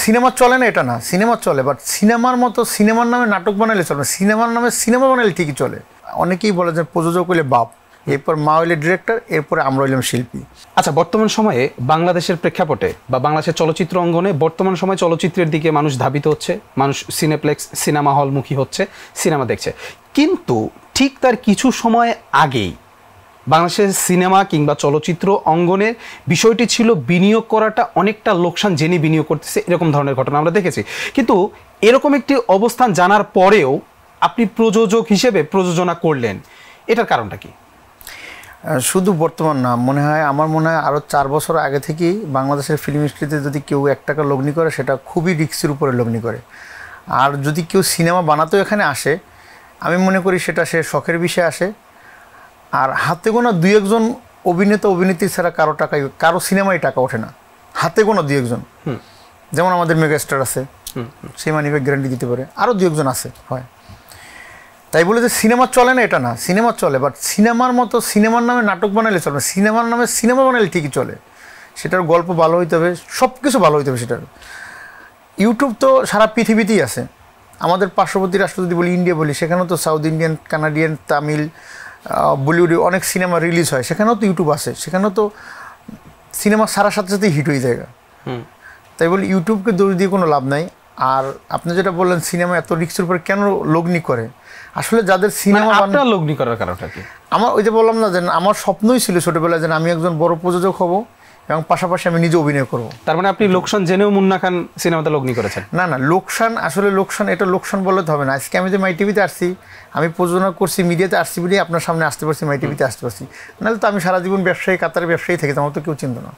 Cinema চলে না এটা না, সিনেমা চলে, বাট সিনেমার মতো সিনেমার নামে নাটক বানালে চলে না, সিনেমার নামে সিনেমা বানালে ঠিকই চলে। অনেকেই বলে যে প্রযোজক হইলে বাপ, এরপর মা হইলে ডিরেক্টর, এরপরে আমরা হইলাম শিল্পী। আচ্ছা, বর্তমান সময়ে বাংলাদেশের প্রেক্ষাপটে বা বাংলাদেশের চলচ্চিত্র অঙ্গনে বর্তমান সময়ে চলচ্চিত্রের দিকে মানুষ ধাবিত হচ্ছে, মানুষ সিনেপ্লেক্স সিনেমা হলমুখী হচ্ছে, সিনেমা দেখছে। কিন্তু ঠিক তার কিছু সময় আগেই বাংলাদেশের সিনেমা কিংবা চলচ্চিত্র অঙ্গনের বিষয়টি ছিল বিনিয়োগ করাটা অনেকটা লোকসান জেনে বিনিয়োগ করতেছে, এরকম ধরনের ঘটনা আমরা দেখেছি। কিন্তু এরকম একটি অবস্থান জানার পরেও আপনি প্রযোজক হিসেবে প্রযোজনা করলেন, এটার কারণটা কি? শুধু বর্তমান না, আমার মনে হয় আরও 4 বছর আগে থেকেই বাংলাদেশের ফিল্ম ইন্ডাস্ট্রিতে যদি কেউ 1 টাকা লগ্নি করে সেটা খুবই রিস্কের উপরে লগ্নি করে। আর যদি কেউ সিনেমা বানাতেও এখানে আসে, আমি মনে করি সেটা সে শখের বিষয়ে আসে। আর হাতে গোনা 2-1 জন অভিনেতা অভিনেত্রী ছাড়া কারো সিনেমায় টাকা ওঠে না, হাতে গোনা 2-1 জন। যেমন আমাদের মেগাস্টার আছে, সেই মানিব্যাগ গ্যারান্টি দিতে পারে, আরও 2-1 জন আছে হয়। তাই বলে যে সিনেমা চলে না এটা না, সিনেমা চলে, বাট সিনেমার মতো সিনেমার নামে নাটক বানালে চলে না, সিনেমার নামে সিনেমা বানালে ঠিকই চলে। সেটার গল্প ভালো হইতে হবে, সব কিছু ভালো হইতে হবে সেটার। ইউটিউব তো সারা পৃথিবীতেই আছে। আমাদের পার্শ্ববর্তী রাষ্ট্র যদি বলি, ইন্ডিয়া বলি, সেখানেও তো সাউথ ইন্ডিয়ান, কানাডিয়ান, তামিল, বলিউডে অনেক সিনেমা রিলিজ হয়, সেখানেও তো ইউটিউব আছে, সেখানেও তো সিনেমা সারা সাথে সাথেই হিট হয়ে যায়। তাই বলি ইউটিউবকে দোষ দিয়ে কোনো লাভ নাই। আর আপনি যেটা বললেন সিনেমা এত রিস্কের উপরে কেন লগ্নি করে, আসলে যাদের সিনেমা লগ্নি করার কারণটা কি? আমার ওই যে বললাম না যে আমার স্বপ্নই ছিল ছোটোবেলায় যে আমি একজন বড় প্রযোজক হব এবং পাশাপাশি আমি নিজে অভিনয় করব। তার মানে আপনি লোকসান জেনেও মুন্না খান সিনেমাতে লগ্নি করেছেন? না না, লোকসান আসলে এটা লোকসান বললে তো হবে না। আজকে আমি যে মাই টিভিতে আসছি, আমি প্রযোজনা করছি, মিডিয়াতে আসছি বলেই আপনার সামনে আসতে পারছি, মাই টিভিতে আসতে পারছি, নাহলে তো আমি সারা জীবন ব্যবসায়ী, কাতারে ব্যবসায়ী থেকে আমার তো কেউ চিনত না।